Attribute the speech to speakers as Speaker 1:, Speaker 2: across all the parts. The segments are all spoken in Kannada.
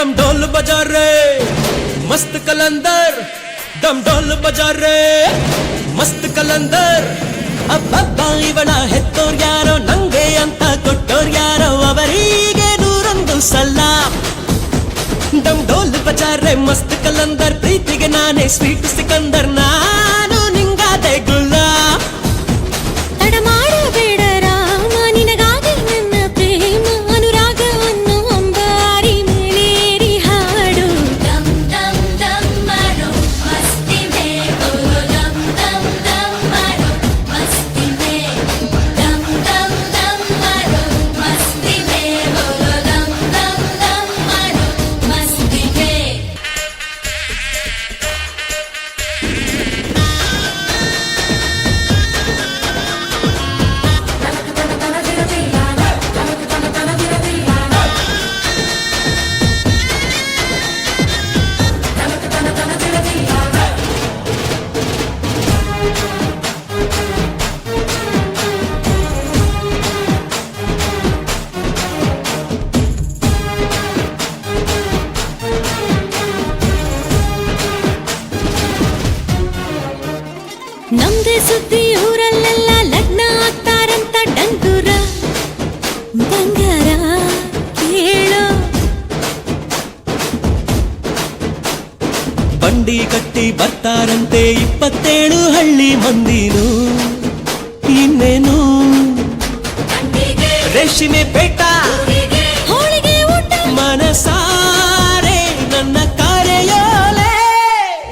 Speaker 1: डम ढोल बजा रे मस्त कलंदर डम ढोल बजा रे मस्त कलंदर ಅಬ್ಬಬ್ಬ ಇವಳ ಹೆತ್ತೋರ್ ಯಾರೋ ನಂಗೆ ಅಂತ ಕೊಟ್ಟೋರ್ ಯಾರೋ ಅವರಿಗೆ ನೂರೊಂದು ಸಲ ಡಮ್ ಢೋಲ್ ಬಜಾರೆ ಮಸ್ತ್ ಕಲಂದರ್ ಪ್ರೀತಿಗೆ ನಾನೇ ಸ್ವೀಟ್ ಸಿಕಂದರ್ ನಾನು ನಿಂಗಾದೆ ಗುಲ್ಲ
Speaker 2: ತಡ ಮಾಡಬೇಡ ರಾಮ ನಿನಗಾಗಿ ನನ್ನ ಪ್ರೇಮ ಅನುರಾಗವನ್ನು ಅಂಬಾರಿ ಮೇಲೇರಿ ಹಾಡು
Speaker 3: ದಮ್ ದಮ್ ದಮ್ ಮಾರೋ ಮಸ್ತಿ ಮೇ ಬೋಲೋ ದಮ್ ದಮ್ ದಮ್ ಮಾರೋ ಮಸ್ತಿ ಮೇ ದಮ್ ದಮ್ ದಮ್ ಮಾರೋ ಮಸ್ತಿ ಮೇ ಬೋಲೋ ದಮ್ ದಮ್ ದಮ್ ಮಾರೋ ಮಸ್ತಿ ಮೇ
Speaker 2: ನಮ್ದೇ ಸುದ್ದಿ ಊರಲ್ಲೆಲ್ಲ ಲಗ್ನ ಆಗ್ತಾರಂತ ಡಂಗೂರ ಬಂಗಾರ ಕೇಳೋ
Speaker 1: ಬಂಡಿ ಕಟ್ಟಿ ಬರ್ತಾರಂತೆ 27 ಹಳ್ಳಿ ಮಂದಿನು ಇನ್ನೇನು ರೇಷ್ಮೆ ಪೇಟ
Speaker 2: ಹೋಳಿಗೆ ಊಟ
Speaker 1: ಮನಸಾರೆ ನನ್ನ ಕಾರ್ಯೋಲೆ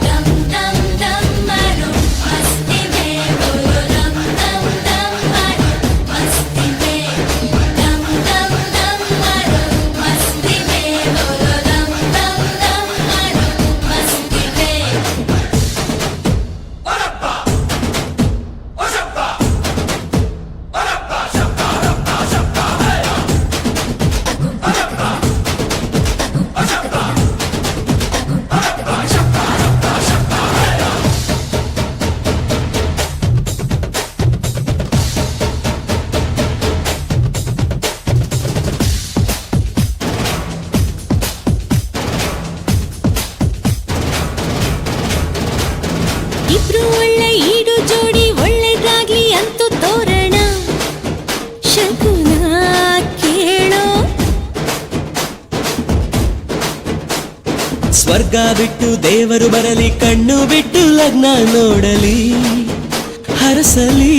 Speaker 3: ದಮ್ ದಮ್ ದಮ್ ಮಾರೋ ಮಸ್ತಿ ಮೇ ಬೋಲೋ ದಮ್ ದಮ್ ದಮ್ ಮಾರೋ ಮಸ್ತಿ ಮೇ ದಮ್ ದಮ್ ದಮ್ ಮಾರೋ ಮಸ್ತಿ ಮೇ ಬೋಲೋ ದಮ್ ದಮ್ ದಮ್ ಮಾರೋ ಮಸ್ತಿ ಮೇ
Speaker 2: ಇಬ್ರು ಒಳ್ಳೆ ಈಡು ಜೋಡಿ ಒಳ್ಳೆದಾಗ್ಲಿ ಅಂತೂ ತೋರಣ ಶಕುನ ಕೇಳೋ
Speaker 1: ಸ್ವರ್ಗ ಬಿಟ್ಟು ದೇವರು ಬರಲಿ ಕಣ್ಣು ಬಿಟ್ಟು ಲಗ್ನ ನೋಡಲಿ ಹರಸಲಿ